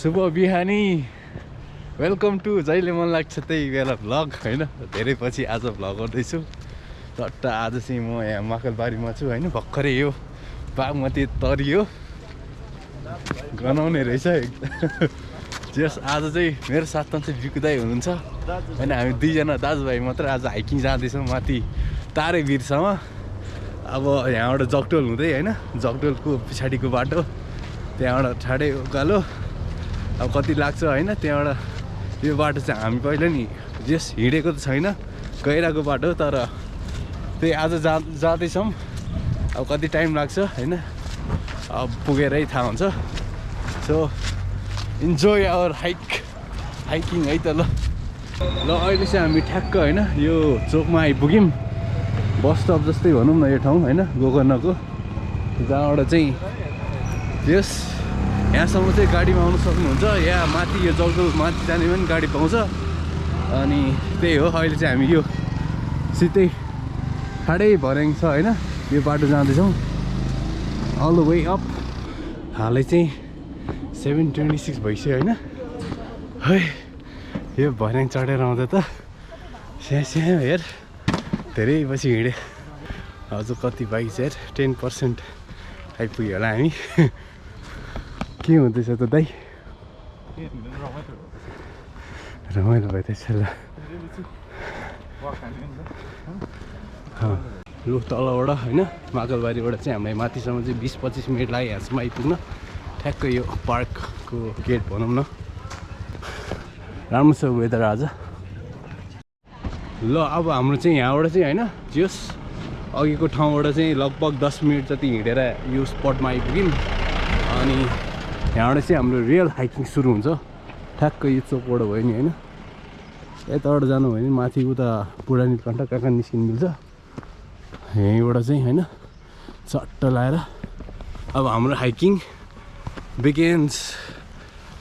शुभ बिहानी welcome to जहिले मन लाग्छ त्यही बेला भ्लग हैन धेरै पछि आज भ्लग गर्दैछु चट्ट आज चाहिँ म यहाँ मकलबारीमा छु हैन भर्खरै यो बागमती तरियो गनाउने रहेछ जस आज चाहिँ मेरो साथमा चाहिँ बिकुदाई हुनुहुन्छ हैन हामी दुईजना दाजुभाइ मात्र आज हाइकिङ जाँदैछौँ माथि तारेभिरसम्म अब यहाँबाट जगटोल हुँदै हैन जगटोलको पछाडिको बाटो त्यहाँबाट ठाडै उकालो अब कति लाग्छ हैन त्यहाँबाट यो बाटो चाहिँ हामी पहिला नि जस हिँडेको त छैन गइरहेको बाटो तर त्यही आज जाँदैछौँ अब कति टाइम लाग्छ हैन अब पुगेरै थाहा हुन्छ सो इन्जोय आवर हाइकिङ है त ल अहिले चाहिँ हामी ठ्याक्क हैन यो चोकमा आइपुग्यौँ बस स्टप जस्तै भनौँ न यो ठाउँ हैन गोकर्णको जहाँबाट चाहिँ यस यहाँसम्म चाहिँ गाडीमा आउनु सक्नुहुन्छ यहाँ माथि यो जगटोल माथि जाने पनि गाडी पाउँछ अनि त्यही हो अहिले चाहिँ हामी यो सिधै ठाडै भर्याङ छ हैन यो बाटो जाँदैछौँ अल द वे अप हालै चाहिँ 7:26 भइसक्यो हैन है यो भर्याङ चढेर आउँदा त स्या हेर धेरै पछि हिँडे हजुर कति बाइक चाहिँ 10% आइपुग्यो होला हामी के हुँदैछ त दाइ रमाइलो भइरहेछ ल लु तलबाट होइन माकलबारीबाट चाहिँ हामीलाई माथिसम्म चाहिँ 20-25 मिनट लाग्यो यहाँसम्म आइपुग्न ठ्याक्कै यो पार्कको गेट भनौँ न राम्रो छ वेदर आज ल अब हाम्रो चाहिँ यहाँबाट चाहिँ होइन जस अघिको ठाउँबाट चाहिँ लगभग 10 मिनट जति हिँडेर यो स्पटमा आइपुग्यौँ अनि यहाँबाट चाहिँ हाम्रो रियल हाइकिङ सुरु हुन्छ ठ्याक्कै यो चोकबाट भयो नि होइन यताबाट जानु भयो भने माथि उता पुरानी कन्ट कहाँ निस्किनु मिल्छ यहीँबाट चाहिँ होइन चट्ट लाएर अब हाम्रो हाइकिङ बिगिन्स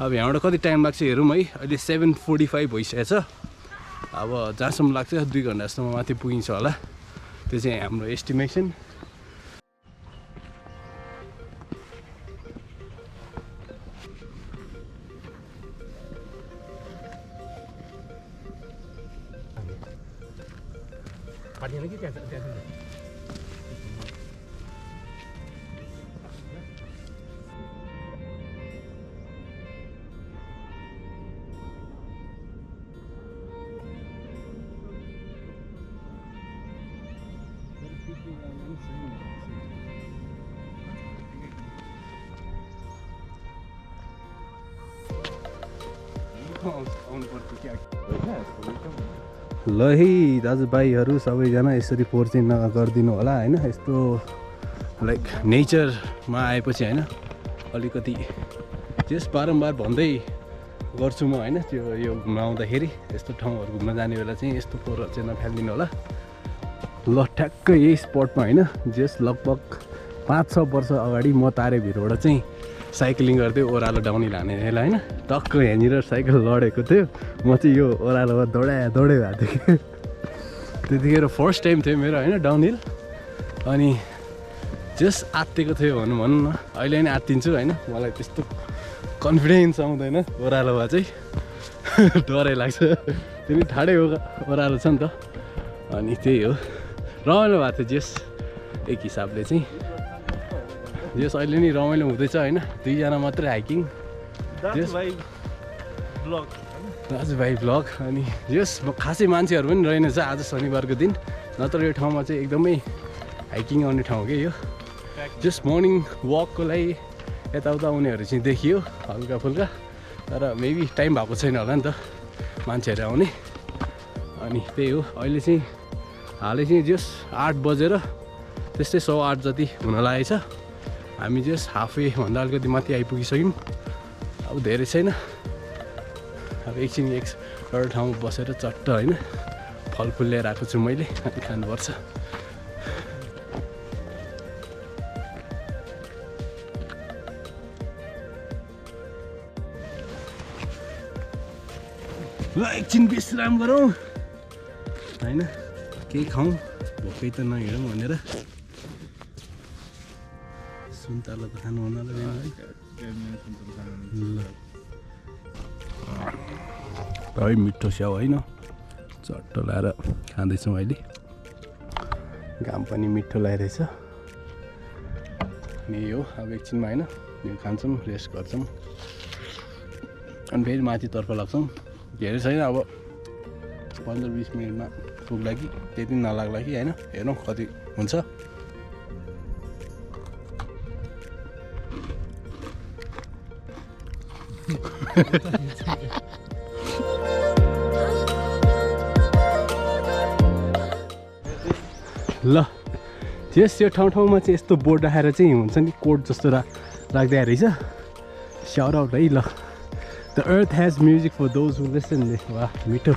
अब यहाँबाट कति टाइम लाग्छ हेरौँ है अहिले 7:45 भइसकेको छ अब जहाँसम्म लाग्छ 2 घन्टा जस्तोमा माथि पुगिन्छ होला त्यो चाहिँ हाम्रो एस्टिमेसन ल है दाजुभाइहरू सबैजना यसरी फोहोर चाहिँ नगरिदिनु होला होइन यस्तो लाइक नेचरमा आएपछि होइन अलिकति त्यस बारम्बार भन्दै गर्छु म होइन त्यो यो घुम्न आउँदाखेरि यस्तो ठाउँहरू घुम्न जाने बेला चाहिँ यस्तो फोहोर चाहिँ नफालिदिनु होला ल ठ्याक्कै यही स्पटमा होइन जस लगभग 5-6 वर्ष अगाडि म तारेभिरबाट चाहिँ साइक्लिङ गर्दै ओह्रालो डाउन हिल हाने बेला होइन टक्क यहाँनिर साइकल लडेको थियो म चाहिँ यो ओह्रालोमा दौडे भएको थिएँ त्यतिखेर फर्स्ट टाइम थियो मेरो होइन डाउन हिल अनि जस आत्तिएको थियो भनौँ न अहिले नै आत्तिन्छु होइन मलाई त्यस्तो कन्फिडेन्स आउँदैन ओह्रालोमा चाहिँ डरै लाग्छ त्यो ठाडै ओह्रालो छ नि त अनि त्यही हो रमाइलो भएको थियो जस एक हिसाबले चाहिँ जस अहिले नि रमाइलो हुँदैछ होइन 2 जना मात्रै हाइकिङ दाजुभाइ ब्लग अनि जस खासै मान्छेहरू पनि रहेनछ आज शनिबारको दिन नत्र यो ठाउँमा चाहिँ एकदमै हाइकिङ आउने ठाउँ के यो जस मर्निङ वकको लागि यताउता आउनेहरू चाहिँ देखियो हल्का फुल्का तर मेबी टाइम भएको छैन होला नि त मान्छेहरू आउने अनि त्यही हो अहिले चाहिँ हालै चाहिँ जस 8 बजेर त्यस्तै 8:15 जति हुन लागेछ हामी जस हाफवे भन्दा अलिकति माथि आइपुगिसक्यौँ अब धेरै छैन अब एकछिन एउटा ठाउँमा बसेर चट्ट होइन फलफुल लिएर आएको छु मैले अनि खानुपर्छ ल एकछिन विश्राम गरौँ होइन केही खाउँ भोकै त नहिँडौँ भनेर सुन्तला त खानु हुन ल है मिठो स्याउ होइन चट्ट लाएर खाँदैछौँ अहिले घाम पनि मिठो लागिरहेछ अनि यो अब एकछिनमा होइन यो खान्छौँ रेस्ट गर्छौँ अनि फेरि माथितर्फ लाग्छौँ धेरै छैन अब 15-20 मिनटमा पुग्ला कि त्यति नलाग्ला कि होइन हेरौँ कति हुन्छ ल त्यस यो ठाउँमा चाहिँ यस्तो बोर्ड राखेर चाहिँ हुन्छ नि कोड जस्तो राख्दै रहेछ शाउट आउट है ल the earth has music for those who listen वाह मिठो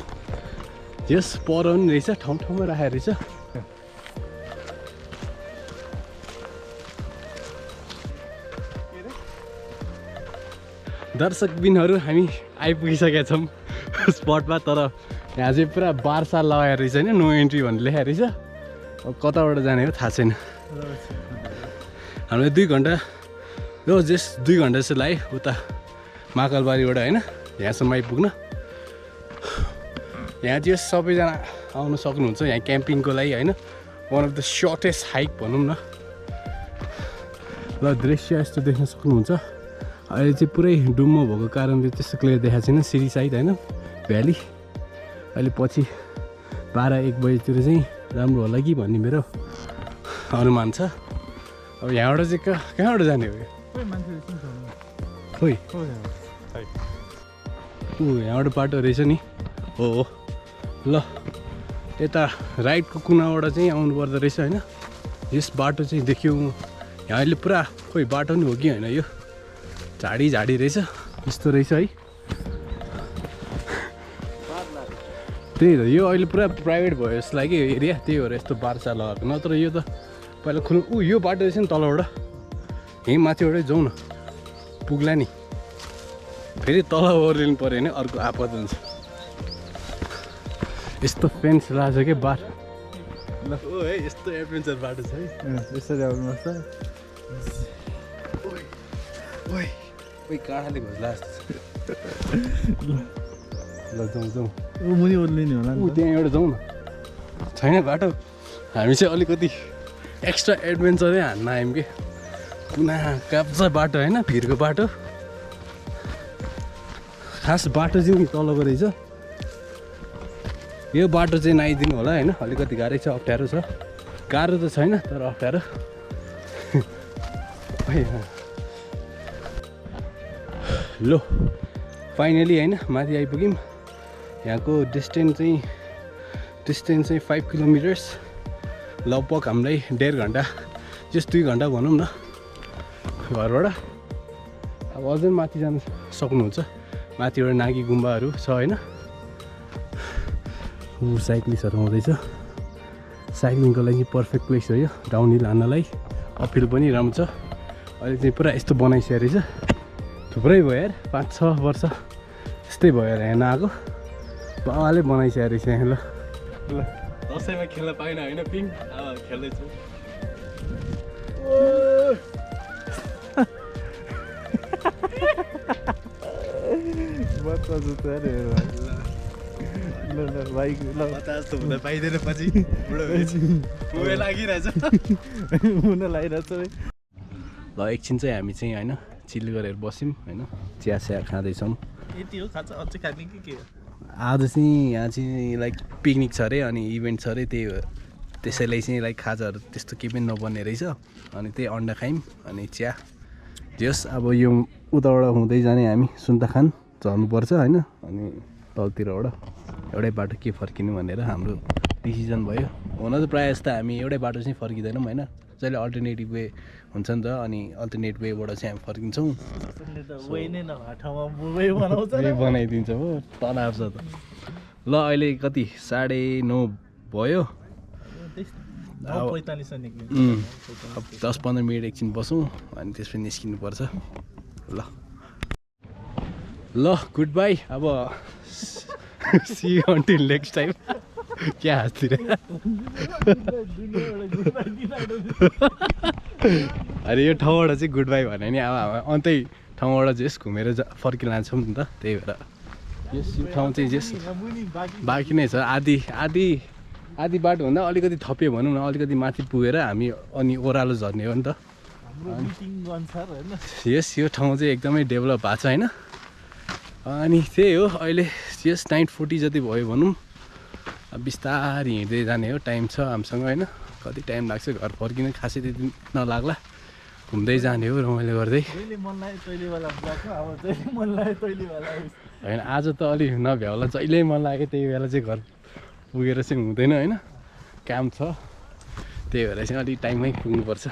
यस पर पनि रहेछ ठाउँमा राखेर रहेछ दर्शकबिनहरू हामी आइपुगिसकेका छौँ स्पटमा तर यहाँ चाहिँ पुरा बार्सा लगाएर रहेछ होइन नो एन्ट्री भनेर लेखाएको रहेछ अब कताबाट जाने हो थाहा छैन हामीलाई 2 घन्टा यो जस्ट 2 घन्टा जस्तो लाग्यो उता महाकालबारीबाट होइन यहाँसम्म आइपुग्न यहाँ चाहिँ सबैजना आउन सक्नुहुन्छ यहाँ क्याम्पिङको लागि होइन one of the shortest hike भनौँ न ल दृश्य यस्तो देख्न सक्नुहुन्छ अहिले चाहिँ पुरै डुम्म भएको कारणले त्यस्तो क्लियर देखाएको छैन सिरी साइड होइन भ्याली अहिले पछि 12-1 बजीतिर चाहिँ राम्रो होला कि भन्ने मेरो अनुमान छ अब यहाँबाट चाहिँ कहाँबाट जाने हो खोइ यहाँबाट बाटो रहेछ नि हो ल यता राइटको कुनाबाट चाहिँ आउनु पर्दो रहेछ होइन यस बाटो चाहिँ देख्यो यहाँ अहिले पुरा खोइ बाटो नि हो कि होइन यो झाडी रहेछ यस्तो रहेछ है त्यही त यो अहिले पुरा प्राइभेट भयो जस्तो लाग्यो यो एरिया त्यही भएर यस्तो बार्सा लगाएको नत्र यो त पहिला यो बाटो रहेछ नि तलबाट यहीँ माथिबाटै जाउँ न पुग्ला नि फेरि तल ओर्लिनु पऱ्यो भने अर्को आपत हुन्छ यस्तो फेन्स लाग्छ क्या बार ल ओ है यस्तो एडभेन्चर बाटो छ है यसरी आउनुपर्छ ओइ काँडाले घोज्ला ल जाउँ मुनि ओर्लिने होला त्यहाँ एउटा जाउँ न छैन बाटो हामी चाहिँ अलिकति एक्स्ट्रा एडभेन्चरै हान्न आयौँ कि कुना काप्चा बाटो होइन भिरको बाटो खास बाटो चाहिँ नि तलको रहेछ यो बाटो चाहिँ नआइदिनु होला होइन अलिकति गाह्रै छ अप्ठ्यारो छ गाह्रो त छैन तर अप्ठ्यारो लो फाइनली होइन माथि आइपुग्यौँ यहाँको डिस्टेन्स चाहिँ 5 किलोमिटर्स लगभग हामीलाई 1.5 घन्टा जस्ट 2 घन्टा भनौँ न घरबाट अब अझै माथि जान सक्नुहुन्छ माथिबाट नागी गुम्बाहरू छ होइन साइक्लिस्टहरू आउँदैछ साइक्लिङको लागि पर्फेक्ट प्लेस हो यो डाउन हिल हान्नलाई अपहिल पनि राम्रो छ अहिले चाहिँ पुरा यस्तो बनाइसकेको रहेछ थुप्रै भयो यार 5-6 वर्ष यस्तै भयो यार यहाँ नआएको बाबाले बनाइसकेको रहेछ यहाँ ल दसैँमा खेल्न पाएन होइन पिङ अब खेल्दैछु पाइँदैन पछि लागिरहेछ हुन लागिरहेछ ल एकछिन चाहिँ हामी चाहिँ होइन चिल गरेर बस्यौँ होइन चिया खाँदैछौँ यति हो खाजा अझै खाने के आज चाहिँ यहाँ चाहिँ लाइक पिकनिक छ अरे अनि इभेन्ट छ अरे त्यही त्यसैलाई चाहिँ लाइक खाजाहरू त्यस्तो केही पनि नबन्ने रहेछ अनि त्यही अन्डा खायौँ अनि चिया जस अब यो उताबाट हुँदै जाने हामी सुन्ताखान झर्नुपर्छ होइन अनि तलतिरबाट एउटै बाटो के फर्किनु भनेर हाम्रो डिसिजन भयो हुन त प्रायः जस्तो हामी एउटै बाटो चाहिँ फर्किँदैनौँ होइन जहिले अल्टरनेटिभ वे हुन्छ नि त अनि अल्टरनेट वेबाट चाहिँ हामी फर्किन्छौँ बनाइदिन्छ हो तनाव छ त ल अहिले कति 9:30 भयो 10-15 मिनट एकछिन बसौँ अनि त्यसपछि निस्किनुपर्छ ल गुड बाई अब see you until next time क्या हाँस्तिर अरे यो ठाउँबाट चाहिँ गुड बाई भने नि अब हामी अन्तै ठाउँबाट जस घुमेर फर्किन लान्छौँ नि त त्यही भएर यस यो ठाउँ चाहिँ यस बाँकी नै छ आधी बाटोभन्दा अलिकति थप्यो भनौँ न अलिकति माथि पुगेर हामी अनि ओह्रालो झर्ने हो नि त यस यो ठाउँ चाहिँ एकदमै डेभलप भएको छ होइन अनि त्यही हो अहिले यस 9:40 जति भयो भनौँ बिस्तारै हिँड्दै जाने हो टाइम छ हामीसँग होइन कति टाइम लाग्छ घर फर्किन खासै त्यति नलाग्ला घुम्दै जाने हो रमाइलो गर्दै होइन आज त अलि नभ्याउला जहिले मन लाग्यो त्यही बेला चाहिँ घर पुगेर चाहिँ हुँदैन होइन काम छ त्यही भएर चाहिँ अलिक टाइममै पुग्नुपर्छ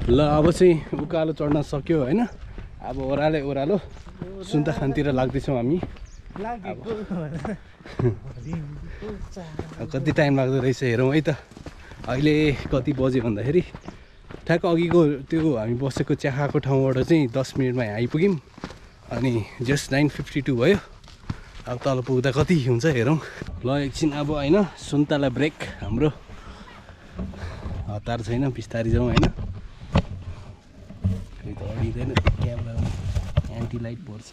ल अब चाहिँ उकालो चढ्न सक्यो होइन अब ओह्रालो सुन्ताखानतिर लाग्दैछौँ हामी कति टाइम लाग्दो रहेछ हेरौँ है त अहिले कति बज्यो भन्दाखेरि ठ्याक्क अघिको त्यो हामी बसेको चियाको ठाउँबाट चाहिँ 10 मिनटमा आइपुग्यौँ अनि जस्ट 9:52 भयो अब तल पुग्दा कति हुन्छ हेरौँ ल एकछिन अब होइन सुन्तला ब्रेक हाम्रो हतार छैन बिस्तारै जाउँ होइन अडिँदैन क्यामेरामा एन्टी लाइट पर्छ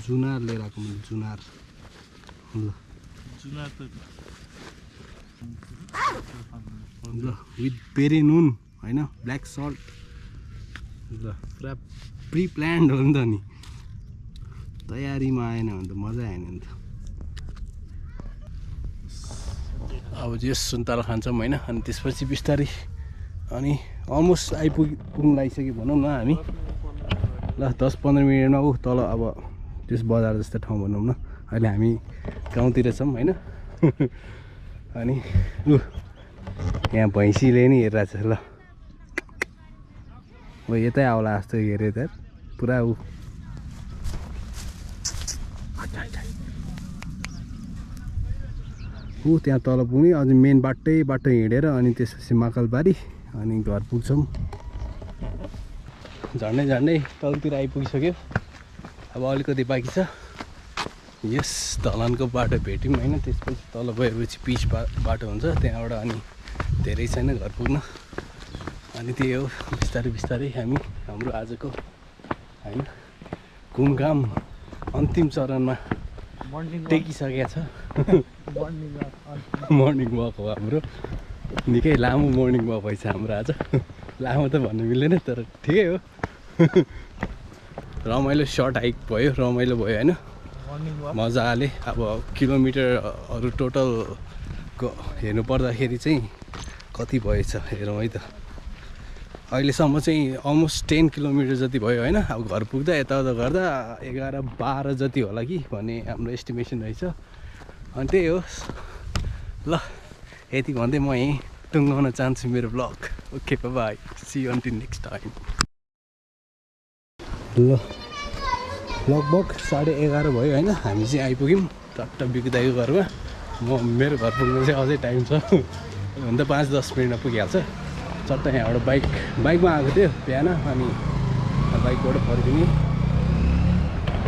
जुनार लिएर आएको मैले जुनार ल विथ बेरे नुन होइन ब्ल्याक सल्ट ल पुरा प्रि प्लान्ड हो नि त नि तयारीमा आएन भने त मजा आएन नि त अब यस सुन्तला खान्छौँ होइन अनि त्यसपछि बिस्तारै अनि अलमोस्ट पुग्नु लागिसक्यो भनौँ न हामी ल 10-15 मिनटमा ऊ तल अब त्यस बजार जस्तो ठाउँ भनौँ न अहिले हामी गाउँतिर छौँ होइन अनि लु यहाँ भैँसीले नि हेरिरहेको छ ल ओ यतै आउला जस्तो हेऱ्यो त पुरा ऊ त्यहाँ तल पुग्ने अझ मेन बाटो हिँडेर अनि त्यसपछि महाकालबारी अनि घर पुग्छौँ झन्डै तलतिर आइपुगिसक्यो अब अलिकति बाँकी छ यस ढलानको बाटो भेट्यौँ होइन त्यसपछि तल गएपछि पिच बाटो हुन्छ त्यहाँबाट अनि धेरै छैन घर पुग्न अनि त्यही हो बिस्तारै हामी हाम्रो आजको होइन घुमघाम अन्तिम चरणमा टेकिसकेको छ मर्निङ वक हो हाम्रो निकै लामो मर्निङ वक भएछ हाम्रो आज लामो त भन्नु मिल्दैन तर ठिकै हो रमाइलो सर्ट हाइक भयो रमाइलो भयो होइन मजाले अब किलोमिटरहरू टोटलको हेर्नु पर्दाखेरि चाहिँ कति भएछ हेरौँ है त अहिलेसम्म चाहिँ अलमोस्ट 10 किलोमिटर जति भयो होइन अब घर पुग्दा यताउता गर्दा 11-12 जति होला कि भन्ने हाम्रो एस्टिमेसन रहेछ अनि त्यही हो ल यति भन्दै म यहीँ टुङ्गाउन चाहन्छु मेरो blog okay bye see you until next time ल लगभग 11:30 भयो होइन हामी चाहिँ आइपुग्यौँ टट्ट बिग्दाइको घरमा मेरो घर पुग्नु चाहिँ अझै टाइम छ हुन त 5-10 मिनटमा पुगिहाल्छ चट्ट यहाँबाट बाइकमा आएको थियो बिहान अनि बाइकबाट फर्किने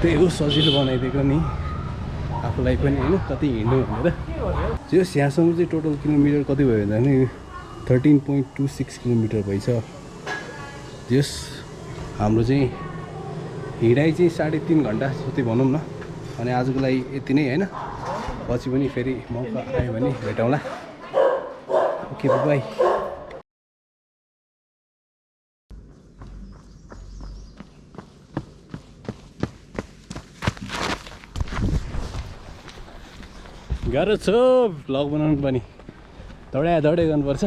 त्यही हो सजिलो बनाइदिएको नि आफूलाई पनि होइन कति हिँड्नु भनेर त्यो यहाँसम्म चाहिँ टोटल किलोमिटर कति भयो भन्दा 13.26 किलोमिटर भएछ त्यस हाम्रो चाहिँ हिँडाइ चाहिँ 3.5 घन्टा जति भनौँ न अनि आजको लागि यति नै होइन पछि पनि फेरि मौका आयो भने भेटौँला ओके बाई गाह्रो छ भ्लग बनाउनु पनि दौडै गर्नुपर्छ